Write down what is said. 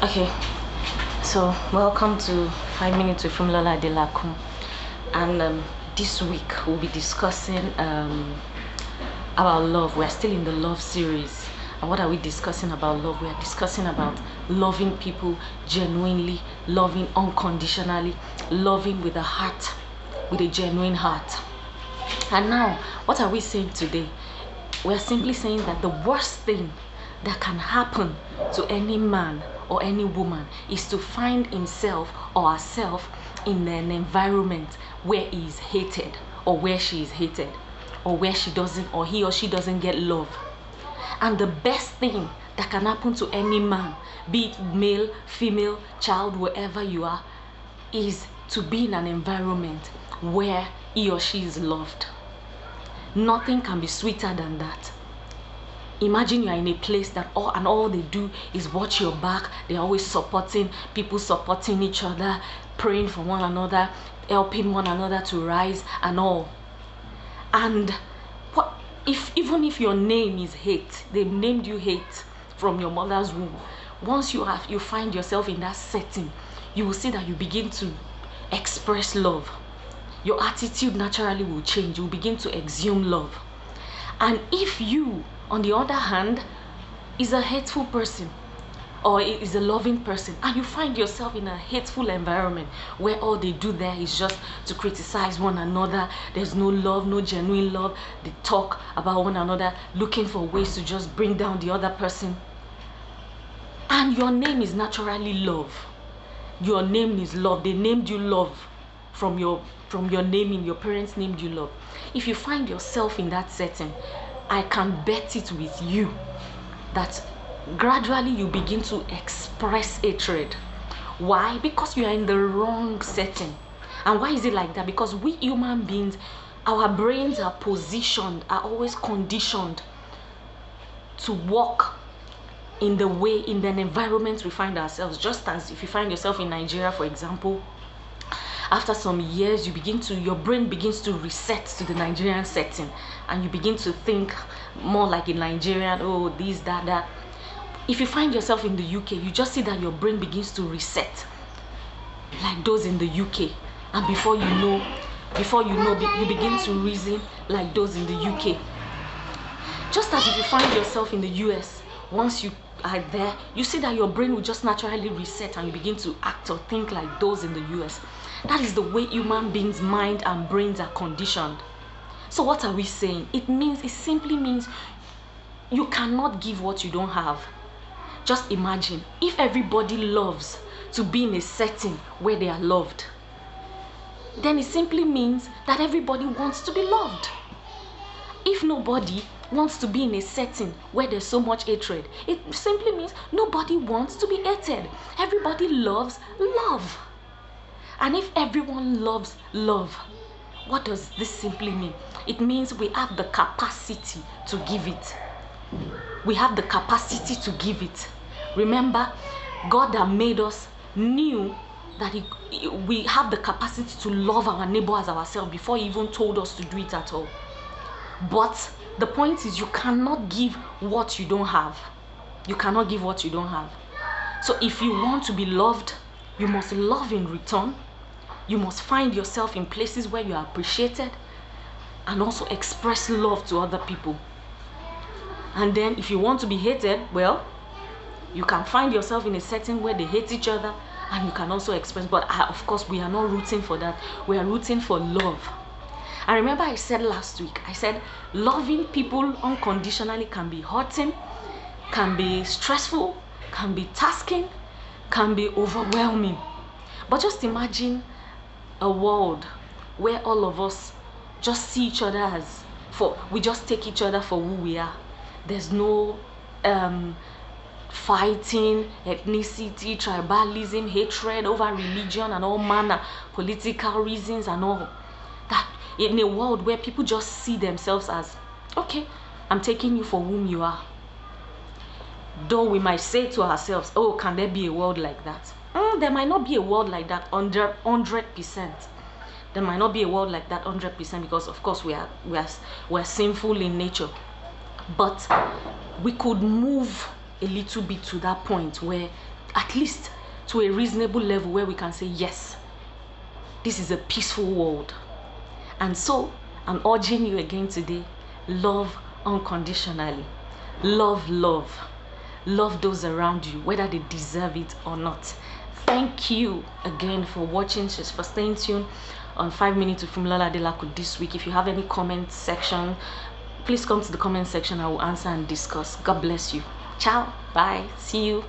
Okay, so welcome to 5 Minutes with Lola de la Cum. And this week we'll be discussing about love. We're still in the love series. And what are we discussing about love? We are discussing about loving people genuinely, loving unconditionally, loving with a heart, with a genuine heart. And now, what are we saying today? We're simply saying that the worst thing that can happen to any man or any woman is to find himself or herself in an environment where he is hated, or where she is hated, or where she doesn't, or he or she doesn't get love. And the best thing that can happen to any man, be it male, female, child, wherever you are, is to be in an environment where he or she is loved. Nothing can be sweeter than that. Imagine you are in a place that all they do is watch your back. They're always supporting people, supporting each other, praying for one another, helping one another to rise and all. And what even if your name is hate, they named you hate from your mother's womb. Once you find yourself in that setting, you will see that you begin to express love. Your attitude naturally will change. You will begin to exude love. And if you, on the other hand, is a hateful person or is a loving person, and you find yourself in a hateful environment where all they do there is just to criticize one another, there's no love, no genuine love, they talk about one another, looking for ways to just bring down the other person, and your name is naturally love. Your name is love. They named you love from your naming. Your parents named you love. If you find yourself in that setting, I can bet it with you that gradually you begin to express hatred. Why? Because you are in the wrong setting. And why is it like that? Because we human beings, our brains are positioned, are always conditioned to walk in an environment we find ourselves. Just as if you find yourself in Nigeria, for example, after some years your brain begins to reset to the Nigerian setting, and you begin to think more like a Nigerian. Oh, this, that. If you find yourself in the UK, you just see that your brain begins to reset like those in the UK, and before you know you begin to reason like those in the UK. Just as if you find yourself in the US, once you are there, you see that your brain will just naturally reset and you begin to act or think like those in the US. That is the way human beings' mind and brains are conditioned. So what are we saying? It simply means you cannot give what you don't have. Just imagine if everybody loves to be in a setting where they are loved, then it simply means that everybody wants to be loved. If nobody wants to be in a setting where there's so much hatred, it simply means nobody wants to be hated. Everybody loves love. And if everyone loves love, what does this simply mean? It means we have the capacity to give it. We have the capacity to give it. Remember, God that made us knew that we have the capacity to love our neighbor as ourselves before He even told us to do it at all. But the point is, you cannot give what you don't have. You cannot give what you don't have. So if you want to be loved, you must love in return. You must find yourself in places where you are appreciated and also express love to other people. And then if you want to be hated, well, you can find yourself in a setting where they hate each other and you can also express. But of course, we are not rooting for that. We are rooting for love. I remember I said last week, I said loving people unconditionally can be hurting, can be stressful, can be tasking, can be overwhelming. But just imagine a world where all of us just see each other we just take each other for who we are. There's no fighting, ethnicity, tribalism, hatred over religion and all manner, political reasons and all. That in a world where people just see themselves as, okay, I'm taking you for whom you are. Though we might say to ourselves, oh, can there be a world like that? There might not be a world like that 100%. There might not be a world like that 100% because, of course, we're sinful in nature. But we could move a little bit to that point where at least to a reasonable level where we can say, yes, this is a peaceful world. And so I'm urging you again today, love unconditionally. Love those around you, whether they deserve it or not. Thank you again for watching, just for staying tuned on 5 minutes with Lola Adelaku this week. If you have any comment section, please come to the comment section. I will answer and discuss. God bless you. Ciao. Bye. See you.